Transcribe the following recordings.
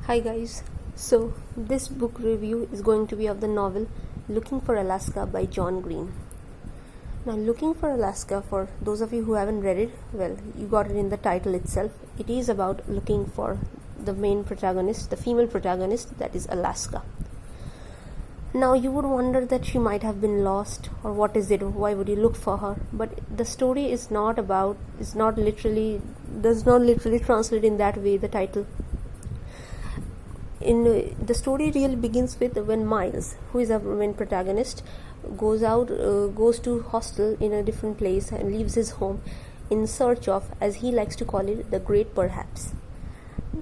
Hi guys, so this book review is going to be of the novel Looking for Alaska by John Green. Now, Looking for Alaska, for those of you who haven't read it, well, you got it in the title itself. It is about looking for the main protagonist, the female protagonist, that is Alaska. Now, you would wonder that she might have been lost, or what is it, why would you look for her? But the story does not literally translate in that way, the title. The story really begins with when Miles, who is our main protagonist, goes to hostel in a different place and leaves his home in search of, as he likes to call it, the Great Perhaps.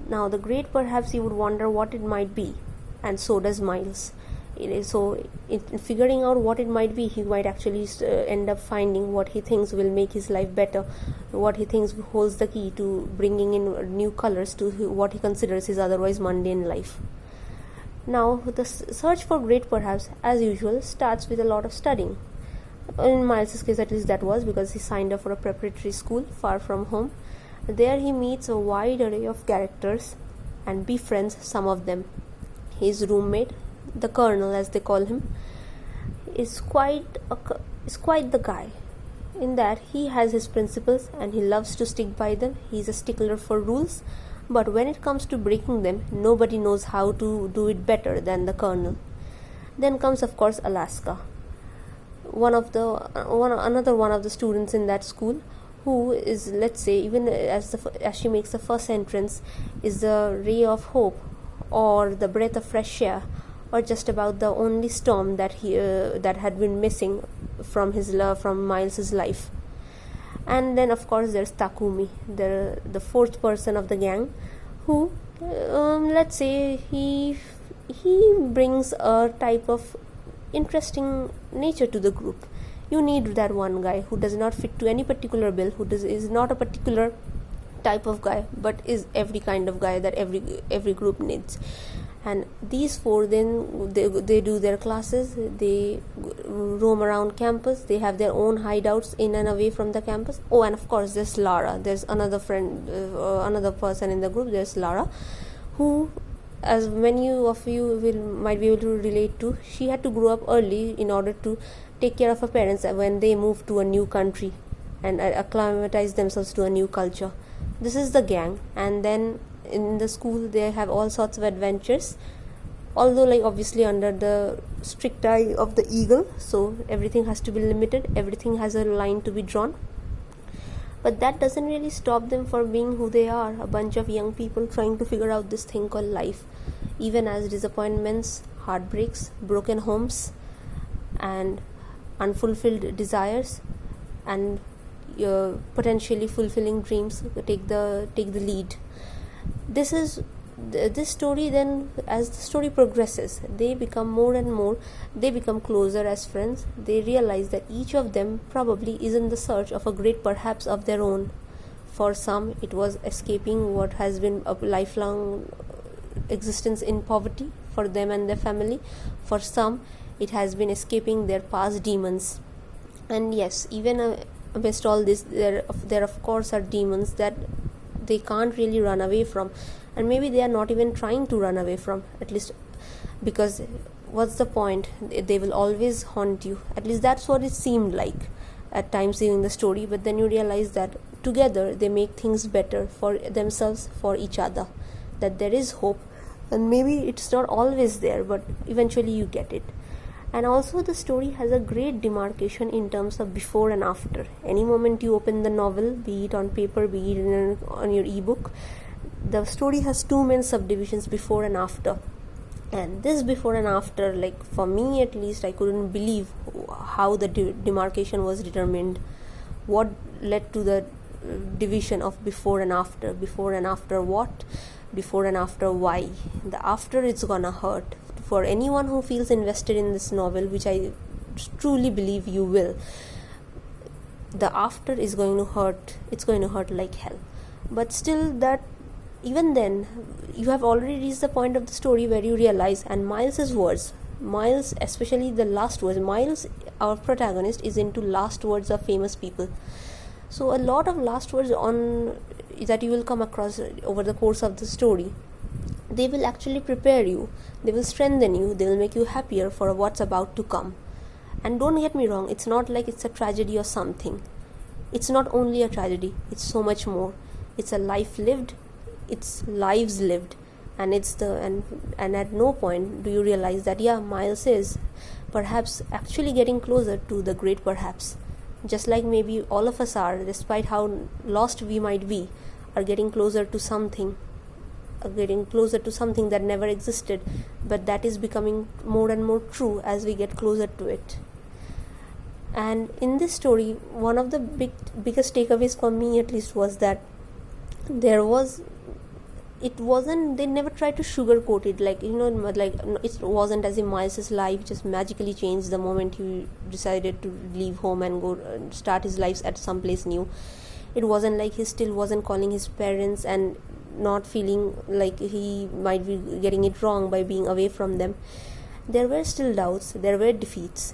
Now, the Great Perhaps, you would wonder what it might be, and so does Miles. In figuring out what it might be, he might actually end up finding what he thinks will make his life better, what he thinks holds the key to bringing in new colors to what he considers his otherwise mundane life. Now, the search for Great Perhaps, as usual, starts with a lot of studying. In Miles' case, at least that was because he signed up for a preparatory school far from home. There he meets a wide array of characters and befriends some of them. His roommate, the Colonel as they call him, is quite the guy, in that he has his principles and he loves to stick by them. He's a stickler for rules, but when it comes to breaking them, nobody knows how to do it better than the Colonel. Then comes, of course, Alaska, another one of the students in that school, who is, let's say, even as she makes the first entrance, is the ray of hope or the breath of fresh air, or just about the only storm that had been missing from Miles's life. And then, of course, there's Takumi, the fourth person of the gang, who, let's say, he brings a type of interesting nature to the group. You need that one guy who does not fit to any particular bill, is not a particular type of guy, but is every kind of guy that every group needs. And these four, then they do their classes, they roam around campus, they have their own hideouts in and away from the campus. Oh, and of course there's Lara, there's another another person in the group. There's Lara, who, as many of you might be able to relate to, she had to grow up early in order to take care of her parents when they moved to a new country and acclimatize themselves to a new culture. This is the gang. And then in the school they have all sorts of adventures, although obviously under the strict eye of the eagle, so everything has to be limited, everything has a line to be drawn. But that doesn't really stop them from being who they are, a bunch of young people trying to figure out this thing called life, even as disappointments, heartbreaks, broken homes, and unfulfilled desires and potentially fulfilling dreams take the lead. This story, then, as the story progresses, they become closer as friends. They realize that each of them probably is in the search of a great perhaps of their own. For some, it was escaping what has been a lifelong existence in poverty for them and their family. For some, it has been escaping their past demons. And yes, even amidst all this, there of course are demons that they can't really run away from, and maybe they are not even trying to run away from, at least, because what's the point? They will always haunt you. At least that's what it seemed like at times during the story. But then you realize that together they make things better for themselves, for each other, that there is hope, and maybe it's not always there, but eventually you get it. And also, the story has a great demarcation in terms of before and after. Any moment you open the novel, be it on paper, be it on your ebook, the story has two main subdivisions, before and after. And this before and after, for me at least, I couldn't believe how the demarcation was determined. What led to the division of before and after? Before and after what? Before and after why? The after, it's gonna hurt. For anyone who feels invested in this novel, which I truly believe you will, the after is going to hurt. It's going to hurt like hell. But still, that even then, you have already reached the point of the story where you realize, and Miles's words, especially the last words, Miles, our protagonist, is into last words of famous people. So a lot of last words that you will come across over the course of the story, They will actually prepare you, they will strengthen you, they will make you happier for what's about to come. And don't get me wrong, it's not like it's a tragedy or something. It's not only a tragedy, it's so much more. It's a life lived, it's lives lived. And and at no point do you realize that Miles is perhaps actually getting closer to the great perhaps. Just like maybe all of us are, despite how lost we might be, are getting closer to something, that never existed, but that is becoming more and more true as we get closer to it. And in this story, one of the biggest takeaways for me at least was that they never tried to sugarcoat it, like it wasn't as if Miles's life just magically changed the moment he decided to leave home and go start his life at some place new. It wasn't like he still wasn't calling his parents and not feeling like he might be getting it wrong by being away from them. There were still doubts, there were defeats,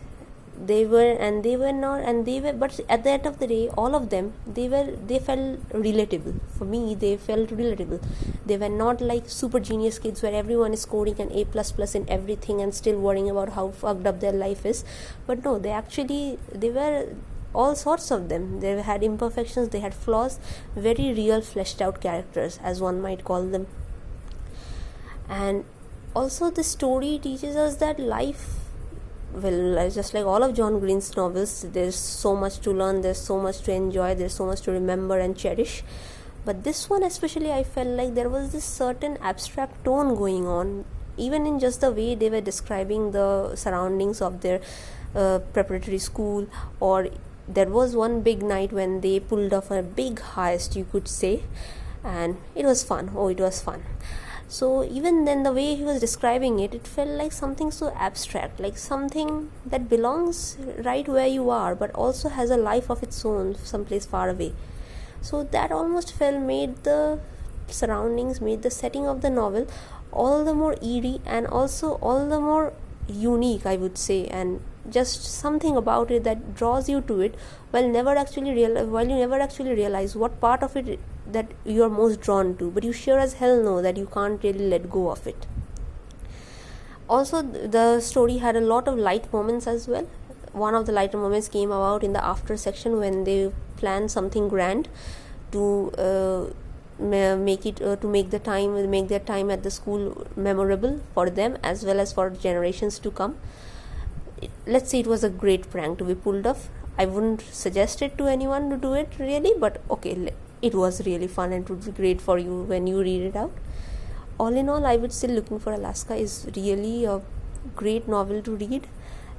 but at the end of the day, all of them, they felt relatable. For me, they felt relatable. They were not like super genius kids where everyone is scoring an A++ in everything and still worrying about how fucked up their life is. But no, they were all sorts of them. They had imperfections, they had flaws, very real fleshed out characters, as one might call them. And also the story teaches us that life, just like all of John Green's novels, there's so much to learn, there's so much to enjoy, there's so much to remember and cherish. But this one especially, I felt like there was this certain abstract tone going on, even in just the way they were describing the surroundings of their preparatory school. Or there was one big night when they pulled off a big heist, you could say, and it was fun. So even then, the way he was describing it felt like something so abstract, like something that belongs right where you are, but also has a life of its own someplace far away. So that almost made the surroundings, made the setting of the novel all the more eerie and also all the more unique, I would say, and just something about it that draws you to it while you never actually realize what part of it that you are most drawn to, but you sure as hell know that you can't really let go of it. Also, the story had a lot of light moments as well. One of the lighter moments came about in the after section when they planned something grand to make their time at the school memorable for them as well as for generations to come. Let's say it was a great prank to be pulled off. I wouldn't suggest it to anyone to do it really, but okay, it was really fun and it would be great for you when you read it out. All in all, I would say Looking for Alaska is really a great novel to read.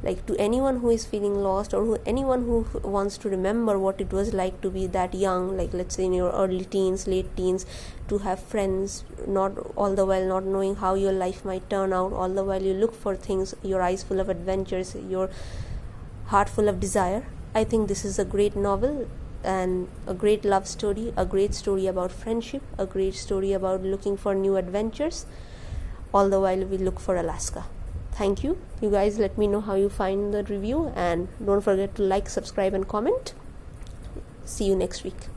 Like, to anyone who is feeling lost, or anyone who wants to remember what it was like to be that young, like let's say in your early teens, late teens, to have friends, not all the while not knowing how your life might turn out, all the while you look for things, your eyes full of adventures, your heart full of desire. I think this is a great novel and a great love story, a great story about friendship, a great story about looking for new adventures, all the while we look for Alaska. Thank you. You guys let me know how you find the review, and don't forget to like, subscribe and comment. See you next week.